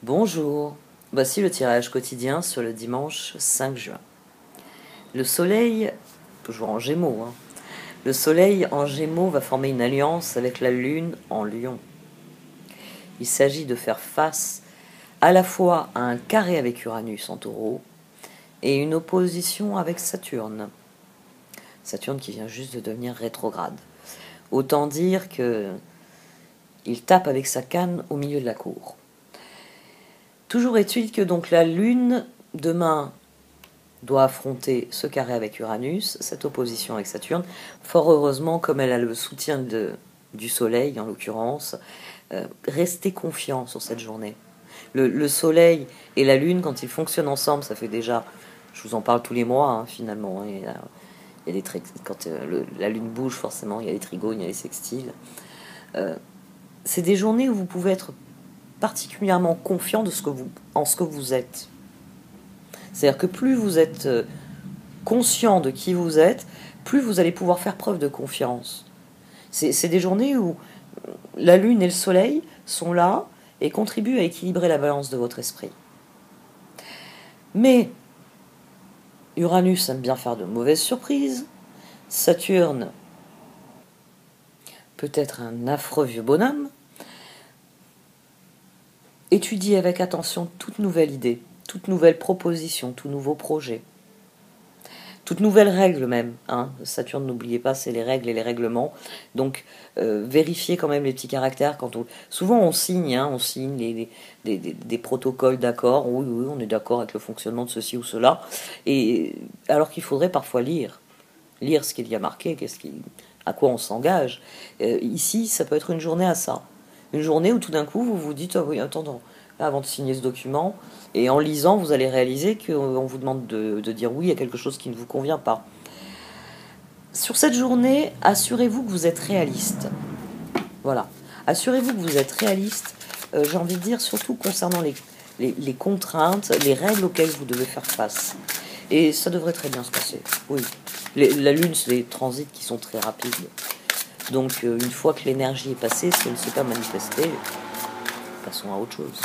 Bonjour, voici le tirage quotidien sur le dimanche 5 juin. Le soleil, toujours en gémeaux, le soleil en gémeaux va former une alliance avec la lune en lion. Il s'agit de faire face à la fois à un carré avec Uranus en taureau et une opposition avec Saturne. Saturne qui vient juste de devenir rétrograde. Autant dire que il tape avec sa canne au milieu de la cour. Toujours est-il que donc la lune demain doit affronter ce carré avec Uranus, cette opposition avec Saturne. Fort heureusement, comme elle a le soutien du Soleil en l'occurrence, restez confiant sur cette journée. Le Soleil et la Lune, quand ils fonctionnent ensemble, ça fait déjà, je vous en parle tous les mois finalement, il y a des quand la Lune bouge forcément, il y a les trigones, il y a les sextiles. C'est des journées où vous pouvez être particulièrement confiant en ce que vous êtes. C'est-à-dire que plus vous êtes conscient de qui vous êtes, plus vous allez pouvoir faire preuve de confiance. C'est des journées où la lune et le soleil sont là et contribuent à équilibrer la balance de votre esprit. Mais Uranus aime bien faire de mauvaises surprises. Saturne peut être un affreux vieux bonhomme. Étudiez avec attention toute nouvelle idée, toute nouvelle proposition, tout nouveau projet. Toute nouvelle règle même. Saturne, n'oubliez pas, c'est les règles et les règlements. Donc, vérifiez quand même les petits caractères. Souvent, on signe des protocoles d'accord. Oui, oui, on est d'accord avec le fonctionnement de ceci ou cela. Et alors qu'il faudrait parfois lire ce qu'il y a marqué, à quoi on s'engage. Ici, ça peut être une journée à ça. Une journée où tout d'un coup, vous vous dites, ah oui, attends, avant de signer ce document, et en lisant, vous allez réaliser qu'on vous demande de dire oui à quelque chose qui ne vous convient pas. Sur cette journée, assurez-vous que vous êtes réaliste. Voilà. Assurez-vous que vous êtes réaliste, j'ai envie de dire, surtout concernant les contraintes, les règles auxquelles vous devez faire face. Et ça devrait très bien se passer. Oui. La Lune, c'est des transits qui sont très rapides. Donc, une fois que l'énergie est passée, si elle ne s'est pas manifestée, passons à autre chose.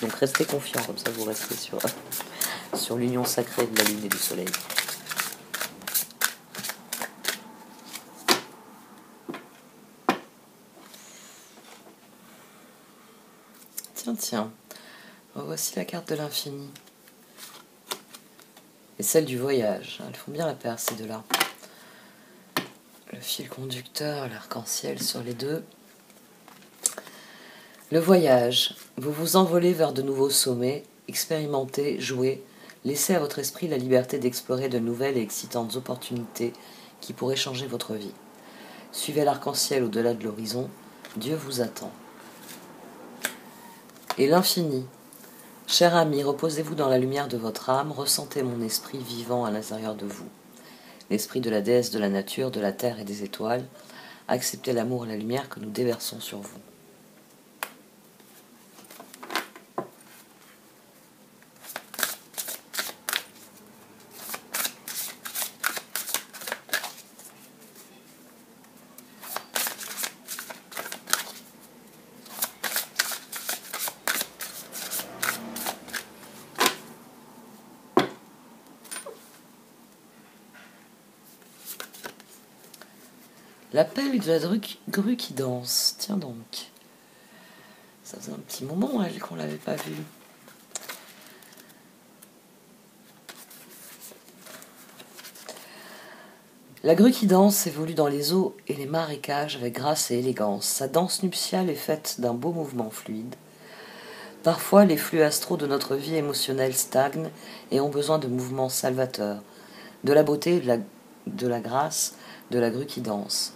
Donc, restez confiants, comme ça vous restez sur l'union sacrée de la Lune et du Soleil. Tiens, voici la carte de l'infini. Et celle du voyage. Elles font bien la paire, ces deux-là. Le fil conducteur, l'arc-en-ciel sur les deux. Le voyage. Vous vous envolez vers de nouveaux sommets, expérimentez, jouez, laissez à votre esprit la liberté d'explorer de nouvelles et excitantes opportunités qui pourraient changer votre vie. Suivez l'arc-en-ciel au-delà de l'horizon, Dieu vous attend. Et l'infini. Cher ami, reposez-vous dans la lumière de votre âme, ressentez mon esprit vivant à l'intérieur de vous. L'esprit de la déesse de la nature, de la terre et des étoiles, acceptez l'amour et la lumière que nous déversons sur vous. L'appel de la grue qui danse. Tiens donc. Ça faisait un petit moment, elle, qu'on l'avait pas vue. La grue qui danse évolue dans les eaux et les marécages avec grâce et élégance. Sa danse nuptiale est faite d'un beau mouvement fluide. Parfois, les flux astraux de notre vie émotionnelle stagnent et ont besoin de mouvements salvateurs, de la beauté, de la grâce, de la grue qui danse.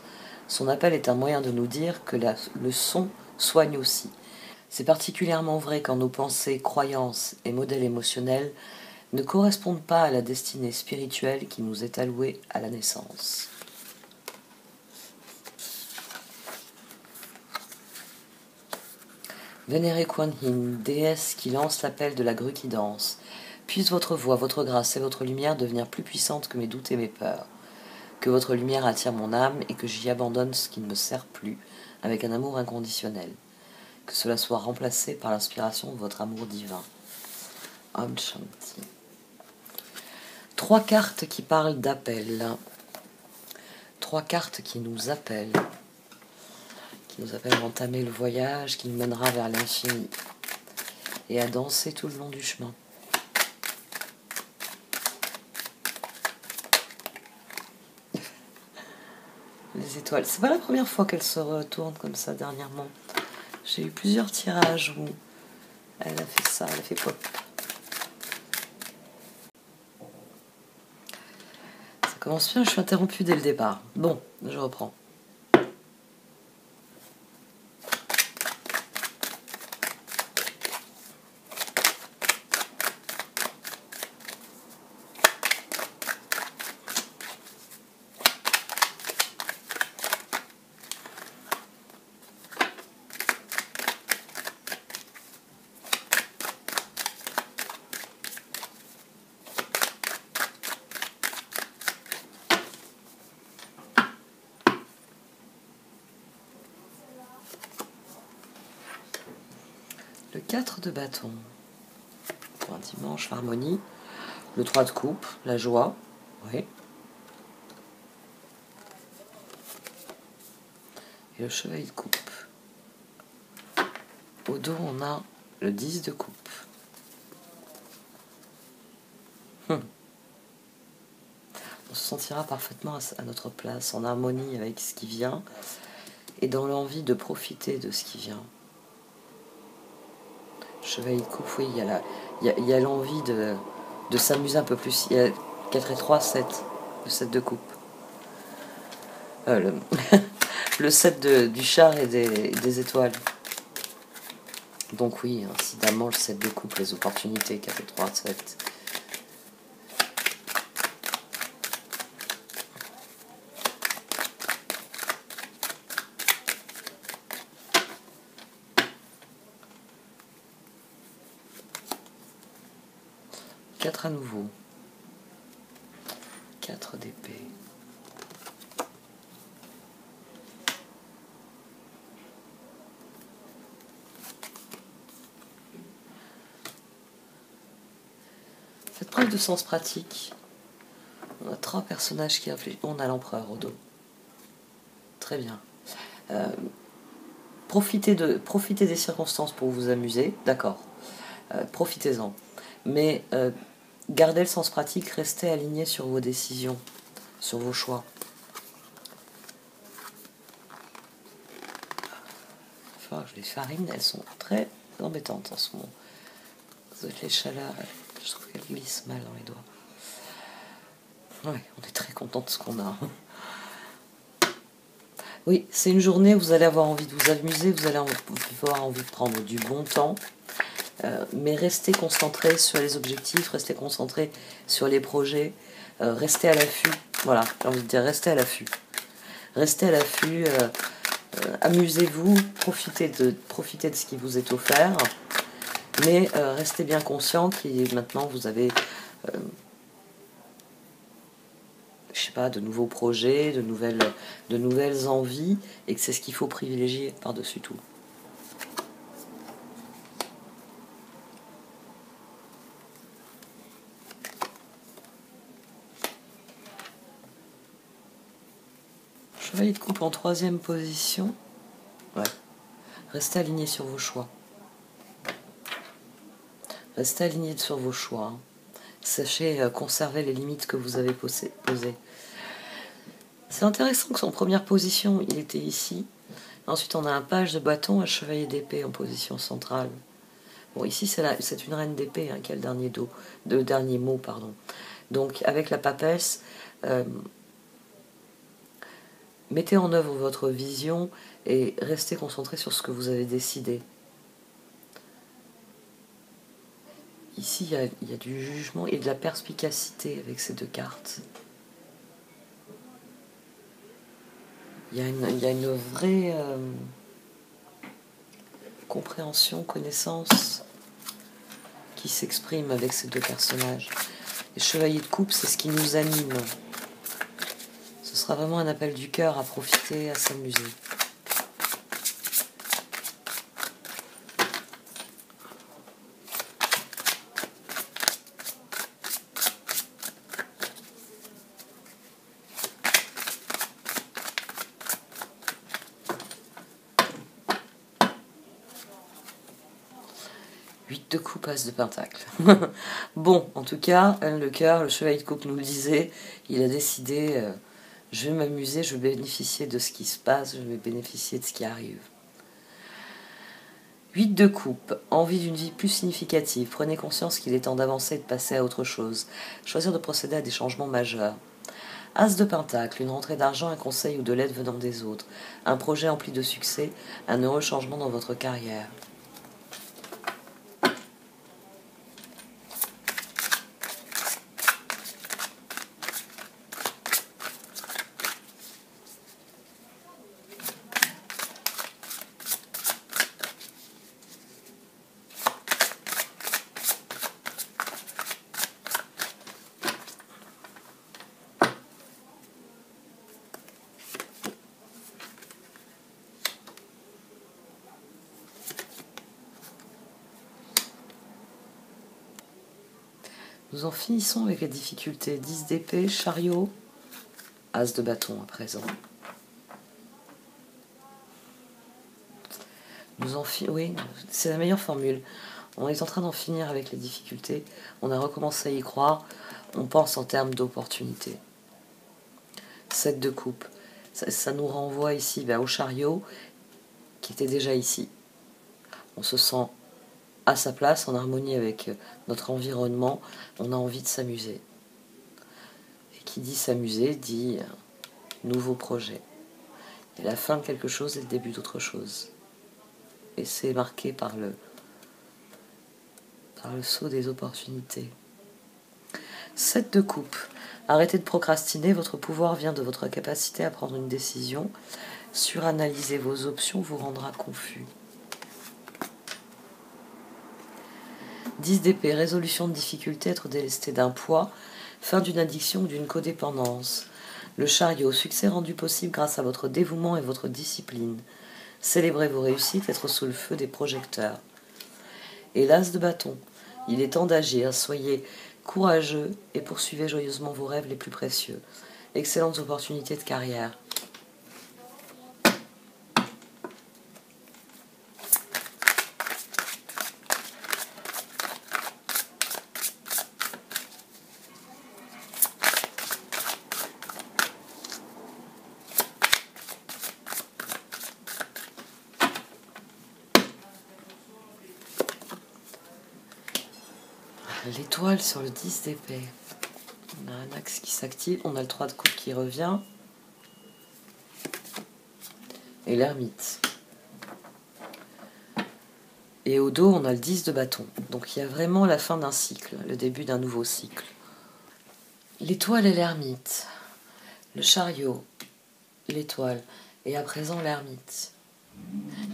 Son appel est un moyen de nous dire que le son soigne aussi. C'est particulièrement vrai quand nos pensées, croyances et modèles émotionnels ne correspondent pas à la destinée spirituelle qui nous est allouée à la naissance. Vénérée Kuan Yin, déesse qui lance l'appel de la grue qui danse, puisse votre voix, votre grâce et votre lumière devenir plus puissantes que mes doutes et mes peurs. Que votre lumière attire mon âme et que j'y abandonne ce qui ne me sert plus, avec un amour inconditionnel. Que cela soit remplacé par l'inspiration de votre amour divin. Om Shanti. 3 cartes qui parlent d'appel. 3 cartes qui nous appellent à entamer le voyage qui nous mènera vers l'infini et à danser tout le long du chemin. Les étoiles. C'est pas la première fois qu'elle se retourne comme ça dernièrement. J'ai eu plusieurs tirages où elle a fait ça, elle a fait pop. Ça commence bien, je suis interrompue dès le départ. Bon, je reprends. Le 4 de bâton, pour un dimanche, harmonie. Le 3 de coupe, la joie. Oui. Et le chevalier de coupe. Au dos, on a le 10 de coupe. On se sentira parfaitement à notre place, en harmonie avec ce qui vient et dans l'envie de profiter de ce qui vient. Chevalier de coupe, oui, il y a l'envie de s'amuser un peu plus. Il y a 4 et 3, 7. Le 7 de coupe. Le 7 du char et des étoiles. Donc oui, incidemment, le 7 de coupe, les opportunités, 4 et 3, 7. À nouveau 4 d'épée, faites preuve de sens pratique. On a 3 personnages qui réfléchissent. On a l'empereur au dos, très bien. Profitez des circonstances pour vous amuser, d'accord, profitez-en, mais gardez le sens pratique, restez aligné sur vos décisions, sur vos choix. Enfin, les farines, elles sont très embêtantes en ce moment. Les chaleurs, je trouve qu'elles glissent mal dans les doigts. Oui, on est très content de ce qu'on a. Oui, c'est une journée où vous allez avoir envie de vous amuser, vous allez avoir envie de prendre du bon temps. Mais restez concentré sur les objectifs, restez concentré sur les projets, restez à l'affût. Voilà, j'ai envie de dire, restez à l'affût. Restez à l'affût, amusez-vous, profitez de ce qui vous est offert, mais restez bien conscient que maintenant vous avez, je sais pas, de nouveaux projets, de nouvelles envies, et que c'est ce qu'il faut privilégier par-dessus tout. Chevalier de coupe en 3e position. Ouais. Restez aligné sur vos choix. Restez aligné sur vos choix. Hein. Sachez conserver les limites que vous avez posées. C'est intéressant que son première position, il était ici. Ensuite, on a un page de bâton, un chevalier d'épée en position centrale. Bon, ici, c'est une reine d'épée qui a le dernier mot. Pardon. Donc, avec la papesse, mettez en œuvre votre vision et restez concentré sur ce que vous avez décidé. Ici, il y a du jugement et de la perspicacité avec ces 2 cartes. Il y a une vraie compréhension, connaissance qui s'exprime avec ces 2 personnages. Les chevaliers de coupe, c'est ce qui nous anime. Ce sera vraiment un appel du cœur à profiter, à s'amuser. 8 de coupe, as de pentacle. Bon, en tout cas, le cœur, le chevalier de coupe nous le disait, il a décidé, je vais m'amuser, je vais bénéficier de ce qui se passe, je vais bénéficier de ce qui arrive. 8 de coupe, envie d'une vie plus significative, prenez conscience qu'il est temps d'avancer et de passer à autre chose, choisir de procéder à des changements majeurs. As de pentacle, une rentrée d'argent, un conseil ou de l'aide venant des autres, un projet empli de succès, un heureux changement dans votre carrière. Nous en finissons avec les difficultés. 10 d'épée, chariot, as de bâton à présent. Oui, c'est la meilleure formule. On est en train d'en finir avec les difficultés. On a recommencé à y croire. On pense en termes d'opportunités. 7 de coupe. Ça nous renvoie ici au chariot qui était déjà ici. On se sent à sa place, en harmonie avec notre environnement. On a envie de s'amuser. Et qui dit s'amuser dit nouveau projet. Et la fin de quelque chose et le début d'autre chose. Et c'est marqué par le saut des opportunités. 7 de coupe. Arrêtez de procrastiner, votre pouvoir vient de votre capacité à prendre une décision. Suranalyser vos options vous rendra confus. 10 d'épée, résolution de difficulté, être délesté d'un poids, fin d'une addiction ou d'une codépendance. Le chariot, succès rendu possible grâce à votre dévouement et votre discipline. Célébrez vos réussites, être sous le feu des projecteurs. Et l'as de bâton, il est temps d'agir, soyez courageux et poursuivez joyeusement vos rêves les plus précieux. Excellentes opportunités de carrière. L'étoile sur le 10 d'épée. On a un axe qui s'active, on a le 3 de coupe qui revient. Et l'ermite. Et au dos, on a le 10 de bâton. Donc il y a vraiment la fin d'un cycle, le début d'un nouveau cycle. L'étoile et l'ermite. Le chariot, l'étoile. Et à présent, l'ermite.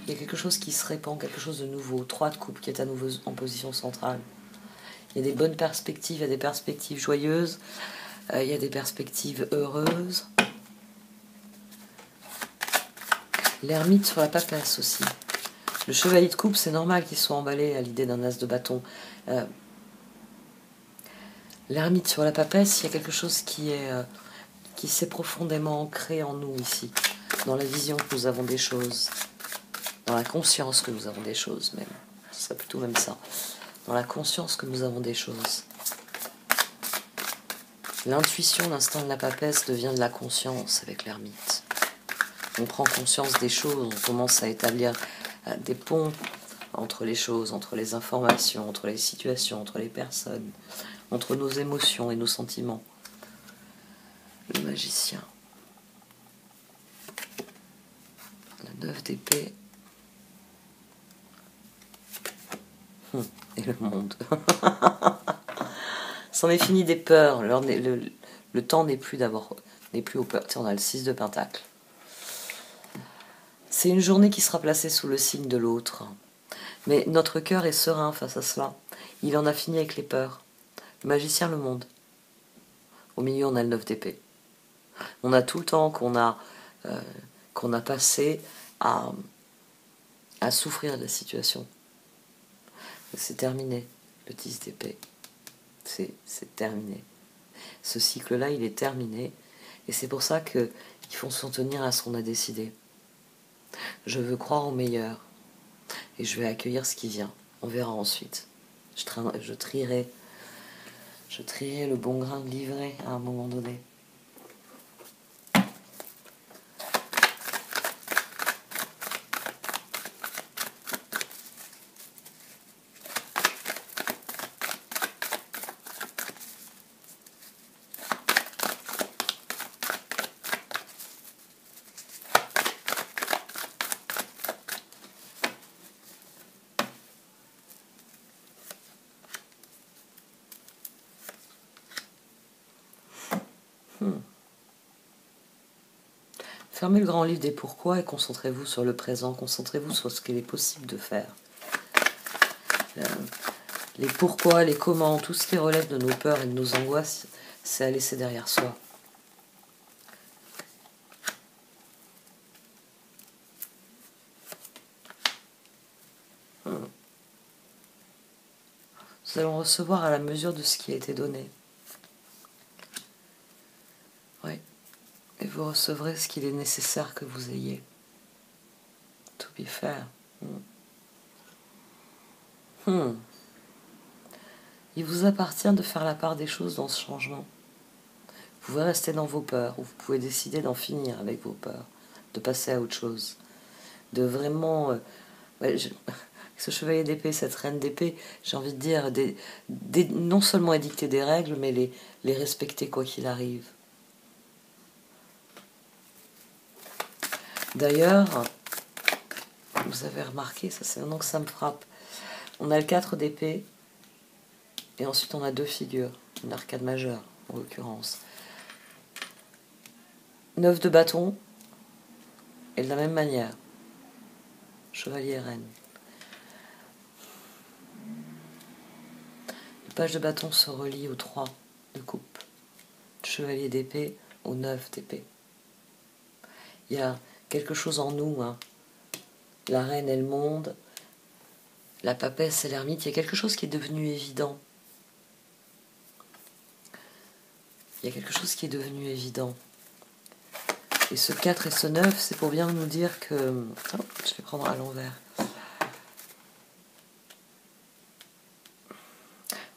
Il y a quelque chose qui se répand, quelque chose de nouveau. 3 de coupe qui est à nouveau en position centrale. Il y a des bonnes perspectives, il y a des perspectives joyeuses, il y a des perspectives heureuses. L'ermite sur la papesse aussi. Le chevalier de coupe, c'est normal qu'il soit emballé à l'idée d'un as de bâton. L'ermite sur la papesse, il y a quelque chose qui s'est profondément ancré en nous ici, dans la vision que nous avons des choses, dans la conscience que nous avons des choses même. Ce serait plutôt même ça. Dans la conscience que nous avons des choses. L'intuition, l'instinct de la papesse devient de la conscience avec l'ermite. On prend conscience des choses, on commence à établir des ponts entre les choses, entre les informations, entre les situations, entre les personnes, entre nos émotions et nos sentiments. Le magicien. Le 9 d'épée. Et le monde. C'en est fini des peurs. Le temps n'est plus aux peurs. Tiens, on a le 6 de pentacle. C'est une journée qui sera placée sous le signe de l'autre. Mais notre cœur est serein face à cela. Il en a fini avec les peurs. Le magicien, le monde. Au milieu, on a le 9 d'épée. On a tout le temps qu'on a passé à souffrir de la situation. C'est terminé, le 10 d'épée. C'est terminé. Ce cycle-là, il est terminé. Et c'est pour ça qu'il faut s'en tenir à ce qu'on a décidé. Je veux croire au meilleur. Et je vais accueillir ce qui vient. On verra ensuite. Je trierai le bon grain de livret à un moment donné. Fermez le grand livre des pourquoi et concentrez-vous sur le présent, concentrez-vous sur ce qu'il est possible de faire. Les pourquoi, les comment, tout ce qui relève de nos peurs et de nos angoisses, c'est à laisser derrière soi. Nous allons recevoir à la mesure de ce qui a été donné. Oui. Et vous recevrez ce qu'il est nécessaire que vous ayez. To be fair. Il vous appartient de faire la part des choses dans ce changement. Vous pouvez rester dans vos peurs, ou vous pouvez décider d'en finir avec vos peurs, de passer à autre chose, de vraiment... ce chevalier d'épée, cette reine d'épée, j'ai envie de dire, non seulement édicter des règles, mais les respecter quoi qu'il arrive. D'ailleurs, vous avez remarqué, ça c'est maintenant que ça me frappe, on a le 4 d'épée, et ensuite on a 2 figures, une arcade majeure en l'occurrence. 9 de bâton, et de la même manière, chevalier et reine. Le page de bâton se relie au 3 de coupe, le chevalier d'épée au 9 d'épée. Il y a quelque chose en nous, hein. La reine et le monde, la papesse et l'ermite, il y a quelque chose qui est devenu évident. Il y a quelque chose qui est devenu évident. Et ce 4 et ce 9, c'est pour bien nous dire que... Oh, je vais prendre à l'envers.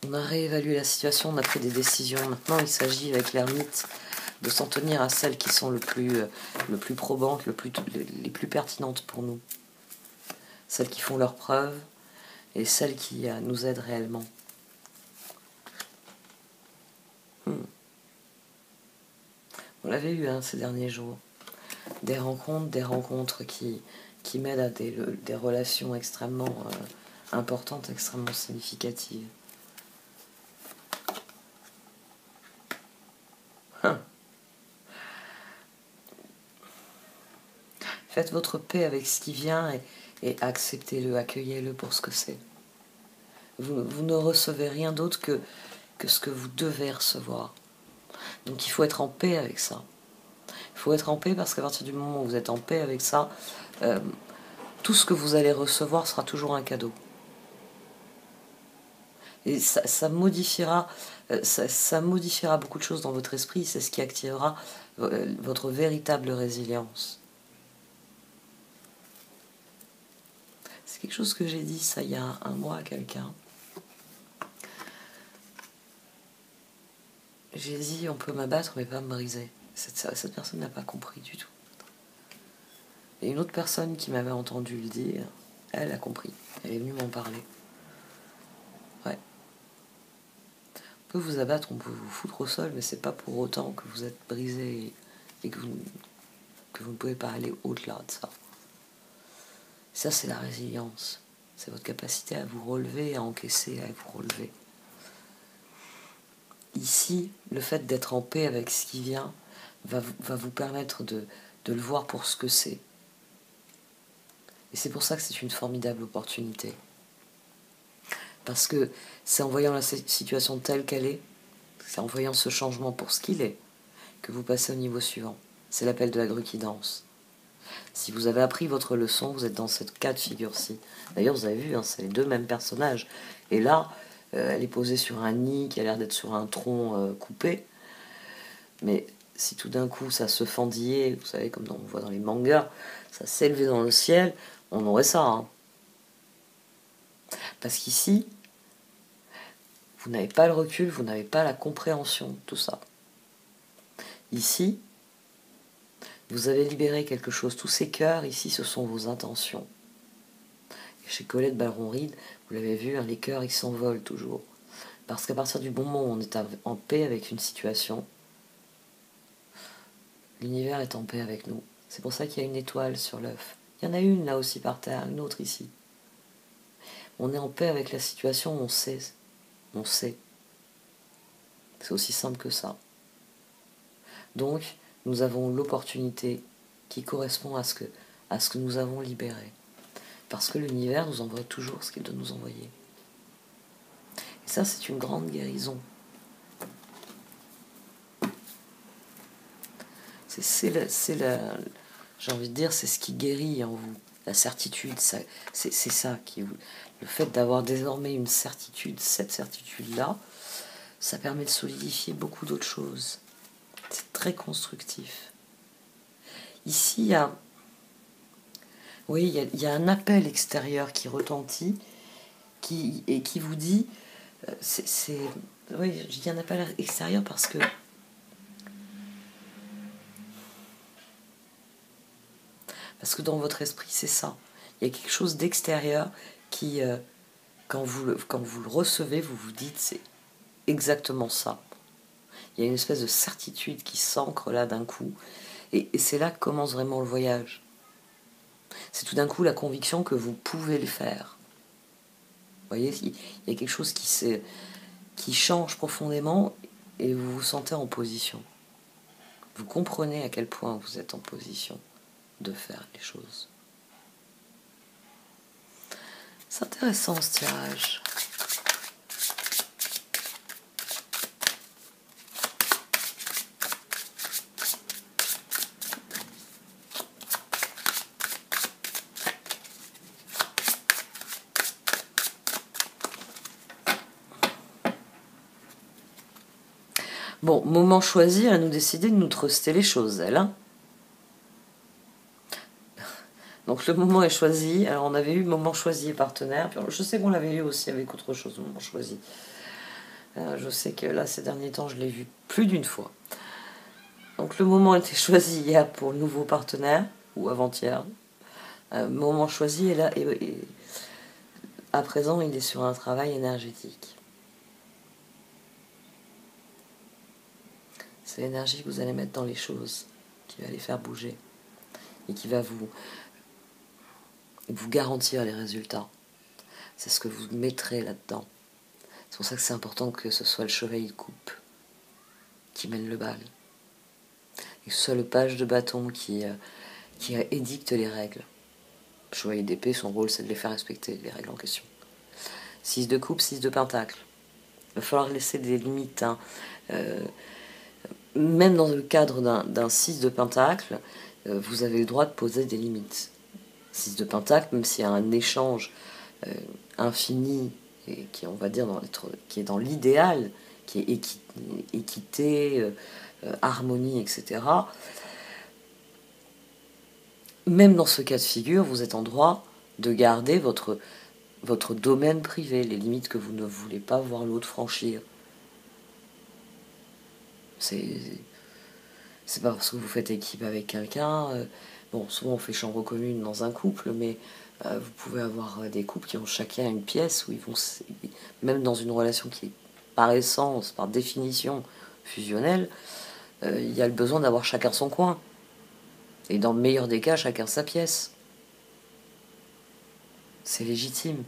On a réévalué la situation, on a pris des décisions. Maintenant, il s'agit avec l'ermite de s'en tenir à celles qui sont le plus probantes, les plus pertinentes pour nous. Celles qui font leurs preuves et celles qui nous aident réellement. On l'avait eu ces derniers jours. Des rencontres qui mènent à des relations extrêmement importantes, extrêmement significatives. Faites votre paix avec ce qui vient et acceptez-le, accueillez-le pour ce que c'est. Vous ne recevez rien d'autre que ce que vous devez recevoir. Donc il faut être en paix avec ça. Il faut être en paix parce qu'à partir du moment où vous êtes en paix avec ça, tout ce que vous allez recevoir sera toujours un cadeau. Et ça modifiera beaucoup de choses dans votre esprit, c'est ce qui activera votre véritable résilience. C'est quelque chose que j'ai dit ça il y a un mois à quelqu'un. J'ai dit on peut m'abattre mais pas me briser. Cette personne n'a pas compris du tout. Et une autre personne qui m'avait entendu le dire, elle a compris. Elle est venue m'en parler. Ouais. On peut vous abattre, on peut vous foutre au sol, mais c'est pas pour autant que vous êtes brisé et que vous ne pouvez pas aller au-delà de ça. Ça, c'est la résilience. C'est votre capacité à vous relever, à encaisser, à vous relever. Ici, le fait d'être en paix avec ce qui vient va vous permettre de le voir pour ce que c'est. Et c'est pour ça que c'est une formidable opportunité. Parce que c'est en voyant la situation telle qu'elle est, c'est en voyant ce changement pour ce qu'il est, que vous passez au niveau suivant. C'est l'appel de la grue qui danse. Si vous avez appris votre leçon, vous êtes dans cette cas de figure-ci. D'ailleurs, vous avez vu, c'est les 2 mêmes personnages. Et là, elle est posée sur un nid qui a l'air d'être sur un tronc coupé. Mais si tout d'un coup ça se fendillait, vous savez, comme on voit dans les mangas, ça s'élevait dans le ciel, on aurait ça. Parce qu'ici, vous n'avez pas le recul, vous n'avez pas la compréhension de tout ça. Ici, vous avez libéré quelque chose. Tous ces cœurs, ici, ce sont vos intentions. Et chez Colette Baron-Reed, vous l'avez vu, hein, les cœurs, ils s'envolent toujours. Parce qu'à partir du moment où on est en paix avec une situation, l'univers est en paix avec nous. C'est pour ça qu'il y a une étoile sur l'œuf. Il y en a une là aussi par terre, une autre ici. On est en paix avec la situation, on sait. On sait. C'est aussi simple que ça. Donc, nous avons l'opportunité qui correspond à ce que nous avons libéré. Parce que l'univers nous envoie toujours ce qu'il doit nous envoyer. Et ça, c'est une grande guérison. J'ai envie de dire, c'est ce qui guérit en vous. La certitude, c'est ça qui vous... Le fait d'avoir désormais une certitude, cette certitude-là, ça permet de solidifier beaucoup d'autres choses. C'est très constructif. Ici, il y a... Oui, il y a un appel extérieur qui retentit et qui vous dit... Oui, je dis un appel extérieur parce que... Parce que dans votre esprit, c'est ça. Il y a quelque chose d'extérieur qui, quand vous le recevez, vous vous dites, c'est exactement ça. Il y a une espèce de certitude qui s'ancre là d'un coup. Et c'est là que commence vraiment le voyage. C'est tout d'un coup la conviction que vous pouvez le faire. Vous voyez, il y a quelque chose qui change profondément et vous vous sentez en position. Vous comprenez à quel point vous êtes en position de faire les choses. C'est intéressant ce tirage. Bon, moment choisi, elle a nous décidé de nous truster les choses, elle. Hein. Donc le moment est choisi. Alors on avait eu moment choisi et partenaire. Puis je sais qu'on l'avait eu aussi avec autre chose, moment choisi. Je sais que là, ces derniers temps, je l'ai vu plus d'une fois. Donc le moment était choisi hier pour le nouveau partenaire, ou avant-hier. Moment choisi, et là, et à présent, il est sur un travail énergétique. C'est l'énergie que vous allez mettre dans les choses, qui va les faire bouger, et qui va vous garantir les résultats. C'est ce que vous mettrez là-dedans. C'est pour ça que c'est important que ce soit le chevalier de coupe qui mène le bal. Et que ce soit le page de bâton qui édicte les règles. Le chevalier d'épée, son rôle, c'est de les faire respecter, les règles en question. 6 de coupe, 6 de pentacle. Il va falloir laisser des limites. Hein. Même dans le cadre d'un 6 de pentacle, vous avez le droit de poser des limites. 6 de pentacle, même s'il y a un échange infini, et qui, on va dire, qui est dans l'idéal, qui est équité, harmonie, etc. Même dans ce cas de figure, vous êtes en droit de garder votre domaine privé, les limites que vous ne voulez pas voir l'autre franchir. C'est pas parce que vous faites équipe avec quelqu'un. Bon, souvent on fait chambre commune dans un couple, mais vous pouvez avoir des couples qui ont chacun une pièce où ils vont, même dans une relation qui est par essence, par définition fusionnelle, il y a le besoin d'avoir chacun son coin. Et dans le meilleur des cas, chacun sa pièce. C'est légitime.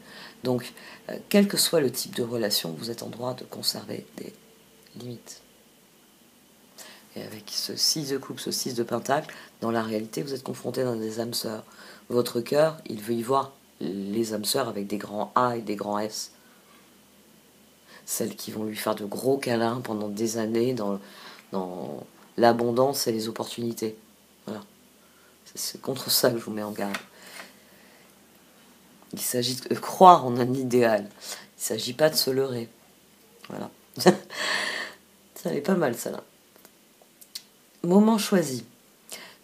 Donc, quel que soit le type de relation, vous êtes en droit de conserver des limites. Et avec ce 6 de coupe, ce 6 de pentacle, dans la réalité, vous êtes confronté dans des âmes sœurs. Votre cœur, il veut y voir les âmes sœurs avec des grands A et des grands S. Celles qui vont lui faire de gros câlins pendant des années dans l'abondance et les opportunités. Voilà. C'est contre ça que je vous mets en garde. Il s'agit de croire en un idéal. Il ne s'agit pas de se leurrer. Voilà. Ça est pas mal, ça là. Moment choisi.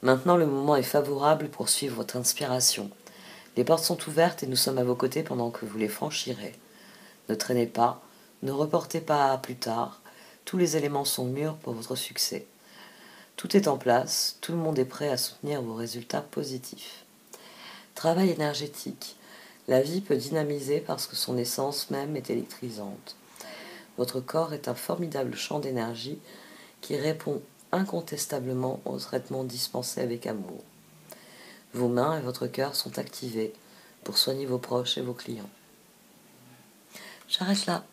Maintenant, le moment est favorable pour suivre votre inspiration. Les portes sont ouvertes et nous sommes à vos côtés pendant que vous les franchirez. Ne traînez pas, ne reportez pas à plus tard. Tous les éléments sont mûrs pour votre succès. Tout est en place, tout le monde est prêt à soutenir vos résultats positifs. Travail énergétique. La vie peut dynamiser parce que son essence même est électrisante. Votre corps est un formidable champ d'énergie qui répond incontestablement aux traitements dispensés avec amour. Vos mains et votre cœur sont activés pour soigner vos proches et vos clients. J'arrête là.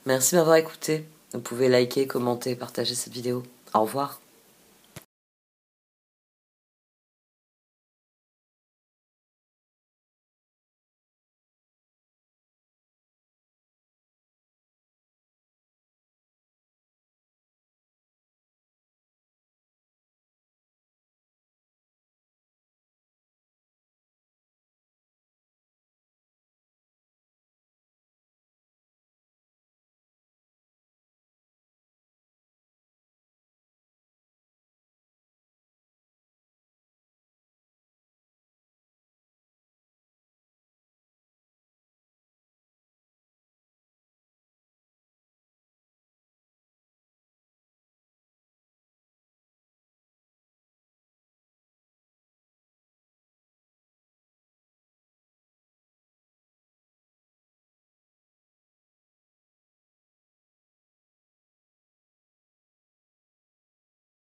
Merci de m'avoir écouté. Vous pouvez liker, commenter, partager cette vidéo. Au revoir.